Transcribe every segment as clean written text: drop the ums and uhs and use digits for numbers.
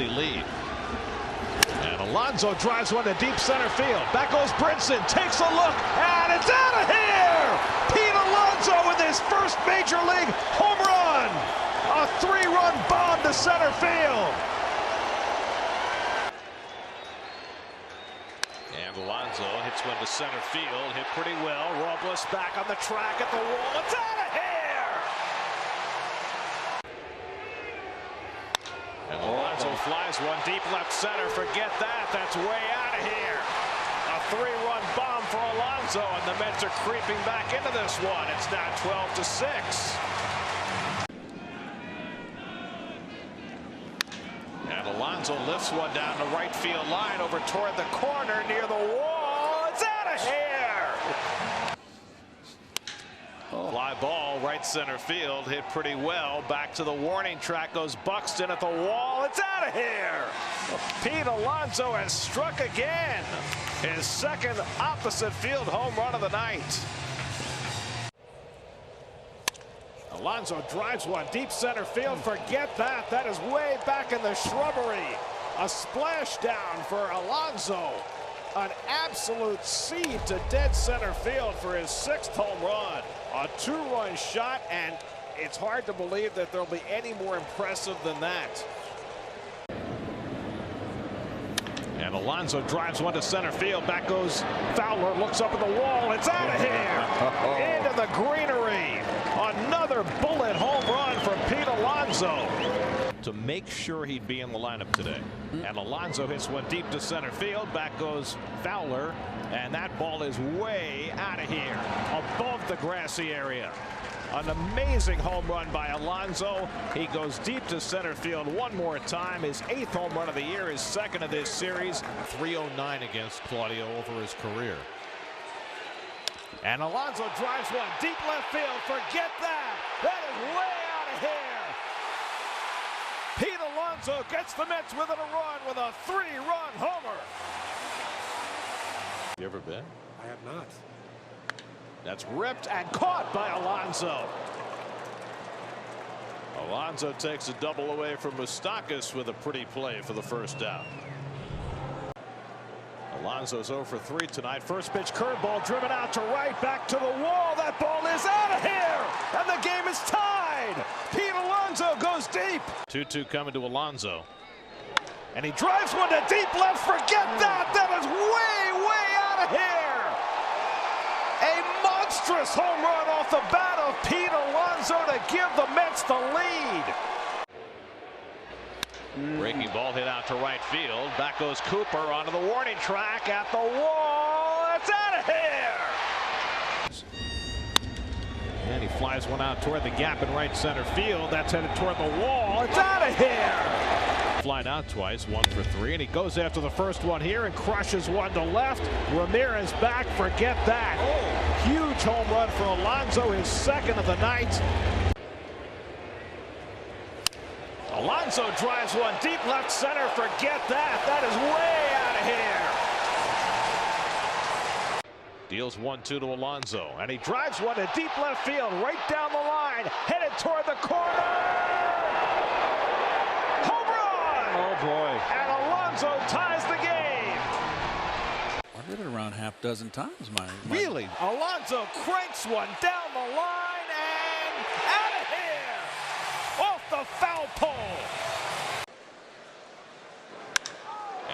2-0 lead. And Alonso drives one to deep center field. Back goes Brinson, takes a look, and it's out of here! Pete Alonso with his first major league home run! A 3-run bomb to center field. And Alonso hits one to center field, hit pretty well. Robles back on the track at the wall. It's out of here! And Alonso flies one deep left center. Forget that. That's way out of here. A 3-run bomb for Alonso, and the Mets are creeping back into this one. It's now 12-6. And Alonso lifts one down the right field line over toward the corner near the wall. It's out of here. Fly ball right center field, hit pretty well. Back to the warning track goes Buxton at the wall. It's out of here. Pete Alonso has struck again. His second opposite field home run of the night. Alonso drives one deep center field. Forget that. That is way back in the shrubbery. A splash down for Alonso. An absolute seed to dead center field for his 6th home run. A 2-run shot, and it's hard to believe that there'll be any more impressive than that. And Alonso drives one to center field. Back goes Fowler, looks up at the wall. It's out of here. Into the greenery. Another bullet home run from Pete Alonso to make sure he'd be in the lineup today. And Alonso hits one deep to center field. Back goes Fowler, and that ball is way out of here, above the grassy area. An amazing home run by Alonso. He goes deep to center field one more time. His 8th home run of the year, his 2nd of this series. 309 against Claudio over his career. And Alonso drives one deep left field. Forget that. That is way out of here. Pete Alonso gets the Mets within a run with a 3-run homer. You ever been? I have not. That's ripped and caught by Alonso. Alonso takes a double away from Moustakas with a pretty play for the first out. Alonso's 0 for 3 tonight. First pitch curveball driven out to right, back to the wall. That ball is out of here, and the game is tied. Pete Alonso goes deep. 2-2 coming to Alonso, and he drives one to deep left. Forget that. That is way out of here. A monstrous home run off the bat of Pete Alonso to give the Mets the lead. Breaking ball hit out to right field. Back goes Cooper onto the warning track at the wall. It's out of here. And he flies one out toward the gap in right center field. That's headed toward the wall. It's out of here. Flied out twice, 1 for 3, and he goes after the first one here and crushes one to left. Ramirez back. Forget that. Huge home run for Alonso, his 2nd of the night. Alonso drives one deep left center. Forget that. That is way out of here. Deals 1-2 to Alonso, and he drives one to deep left field, right down the line, headed toward the corner. Home run! Oh boy! And Alonso ties the game. I did it around half dozen times, my Really? Alonso cranks one down the line and out of here. Off the foul pole.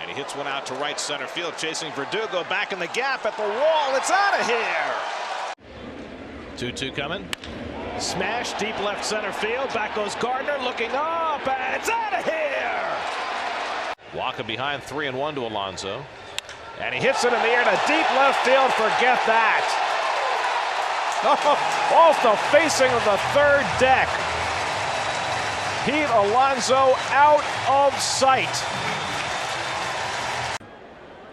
And he hits one out to right center field, chasing Verdugo back in the gap at the wall. It's out of here. 2-2 coming. Smash deep left center field. Back goes Gardner looking up, and it's out of here. Walker behind 3-1 to Alonso. And he hits it in the air to deep left field. Forget that. Off the facing of the 3rd deck. Pete Alonso out of sight.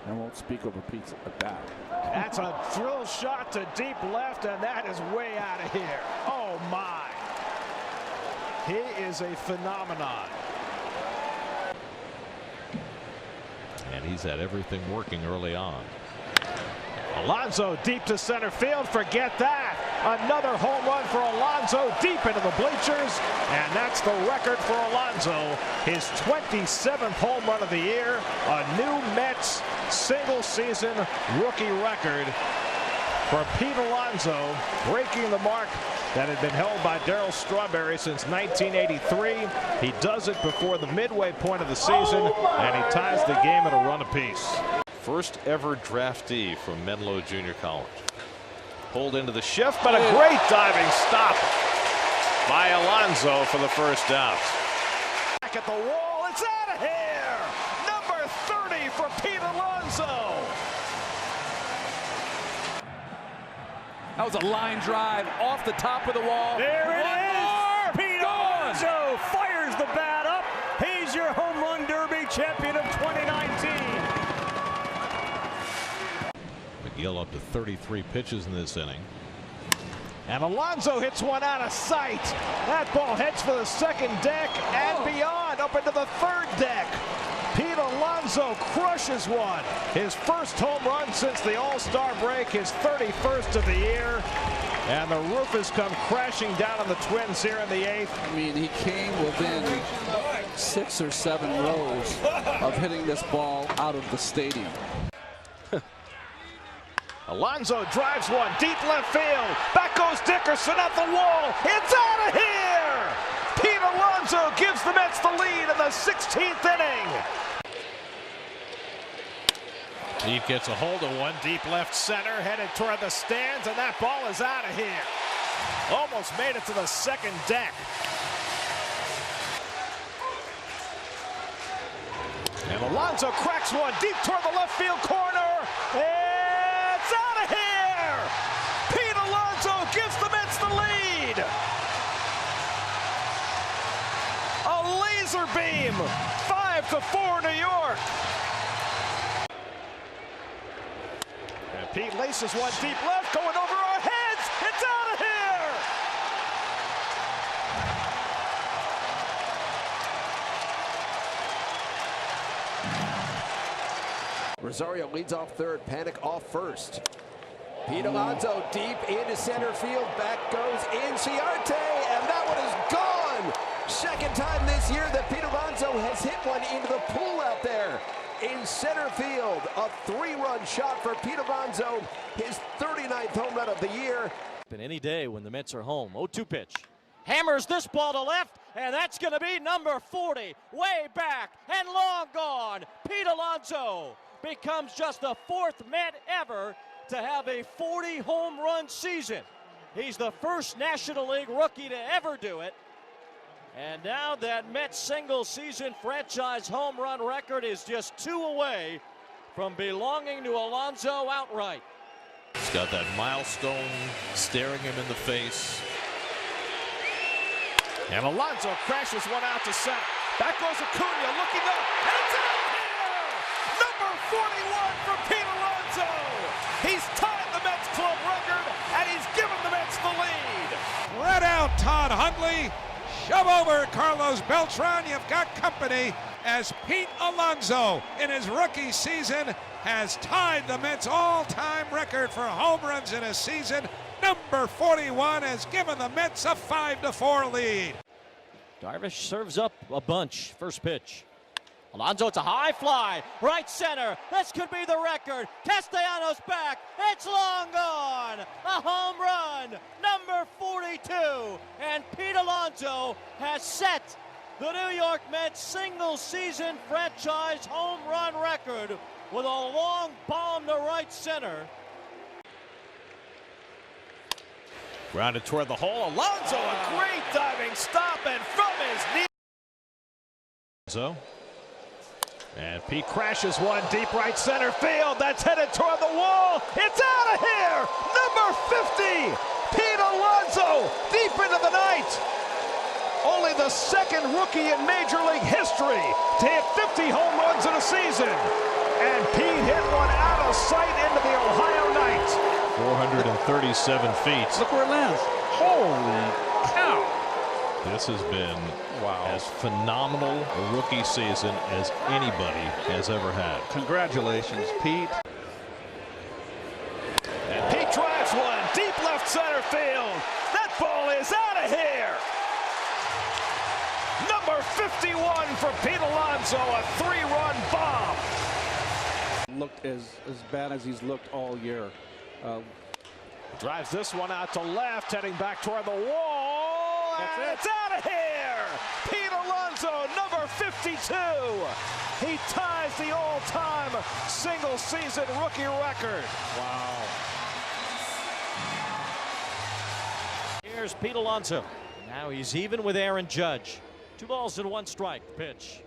I won't speak over Pete's at bat. That's a drill shot to deep left, and that is way out of here. Oh my. He is a phenomenon. And he's had everything working early on. Alonso deep to center field. Forget that. Another home run for Alonso deep into the bleachers, and that's the record for Alonso. His 27th home run of the year, a new Mets single-season rookie record for Pete Alonso, breaking the mark that had been held by Darryl Strawberry since 1983. He does it before the midway point of the season, and he ties the game at a run apiece. First ever draftee from Menlo Junior College. Pulled into the shift, but a great diving stop by Alonso for the first out. Back at the wall, it's out of here! Number 30 for Pete Alonso! That was a line drive off the top of the wall. There it is! Pete Alonso fires the bat up. He's your home run derby champion of 2019. McGill up to 33 pitches in this inning. And Alonso hits one out of sight. That ball heads for the second deck and beyond, up into the third deck. Pete Alonso crushes one. His first home run since the All-Star break, his 31st of the year. And the roof has come crashing down on the Twins here in the 8th. I mean, he came within 6 or 7 rows of hitting this ball out of the stadium. Alonso drives one deep left field. Back goes Dickerson at the wall. It's out of here! Pete Alonso gives the Mets the lead in the 16th inning. He gets a hold of one deep left center, headed toward the stands, and that ball is out of here. Almost made it to the second deck. And Alonso cracks one deep toward the left field corner. It's out of here! Pete Alonso gives the Mets the lead. A laser beam, 5-4 New York. And Pete laces one deep left, going over our heads. It's out of here! Rosario leads off third, Panic off first. Pete Alonso deep into center field, back goes Inciarte, and that one is gone! Second time this year that Pete Alonso has hit one into the pool out there. In center field, a 3-run shot for Pete Alonso, his 39th home run of the year. Been any day when the Mets are home. 0-2 pitch. Hammers this ball to left, and that's going to be number 40. Way back and long gone. Pete Alonso becomes just the 4th Met ever to have a 40 home run season. He's the first National League rookie to ever do it. And now that Mets single season franchise home run record is just 2 away from belonging to Alonso outright. He's got that milestone staring him in the face. And Alonso crashes one out to center. Back goes Acuna looking up, and it's out of here! Number 41 for Pete Alonso! He's tied the Mets club record, and he's given the Mets the lead. Spread out Todd Hundley. Shove over Carlos Beltran. You've got company as Pete Alonso in his rookie season has tied the Mets all-time record for home runs in a season. Number 41 has given the Mets a 5-4 lead. Darvish serves up a bunch. First pitch. Alonso, it's a high fly. Right center. This could be the record. Castellanos back. It's long gone. A home run. Number 42. And Pete Alonso has set the New York Mets single season franchise home run record with a long bomb to right center. Grounded toward the hole. Alonso, a great diving stop, and from his knee. So, and Pete crashes one deep right center field. That's headed toward the wall. It's out of here. Number 50, Pete Alonso, deep into the night. Only the second rookie in Major League history to hit 50 home runs in a season. And Pete hit one out of sight into the Ohio night. 437 feet. Look where it lands. Holy cow. This has been as phenomenal a rookie season as anybody has ever had. Congratulations, Pete. And Pete drives one deep left center field. That ball is out of here. Number 51 for Pete Alonso, a 3-run bomb. Looked as bad as he's looked all year. Drives this one out to left, heading back toward the wall. It's out of here. Pete Alonso, number 52. He ties the all-time single-season rookie record. Wow. Here's Pete Alonso. Now he's even with Aaron Judge. 2 balls and 1 strike. Pitch.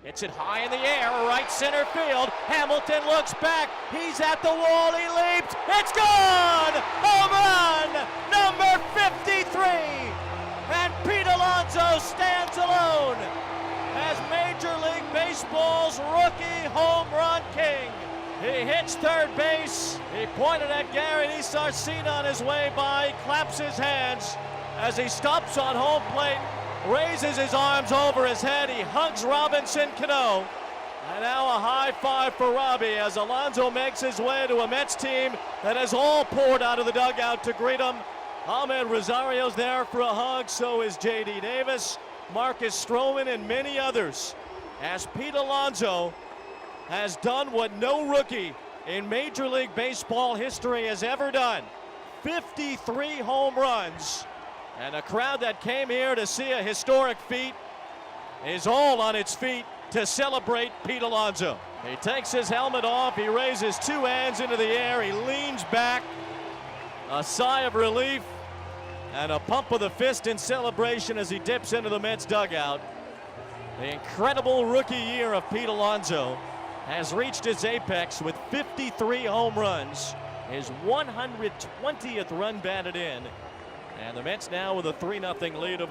Hits it high in the air, right center field. Hamilton looks back. He's at the wall. He leaps. It's gone! Home run! Number 53! And Pete Alonso stands alone as Major League Baseball's rookie home run king. He hits third base. He pointed at Gary Sarcina on his way by. He claps his hands as he stops on home plate. Raises his arms over his head. He hugs Robinson Cano. And now a high five for Robbie as Alonso makes his way to a Mets team that has all poured out of the dugout to greet him. Ahmed Rosario's there for a hug. So is J.D. Davis, Marcus Stroman, and many others. As Pete Alonso has done what no rookie in Major League Baseball history has ever done. 53 home runs. And a crowd that came here to see a historic feat is all on its feet to celebrate Pete Alonso. He takes his helmet off. He raises 2 hands into the air. He leans back. A sigh of relief and a pump of the fist in celebration as he dips into the Mets dugout. The incredible rookie year of Pete Alonso has reached its apex with 53 home runs, his 120th run batted in. And the Mets now with a 3-0 lead over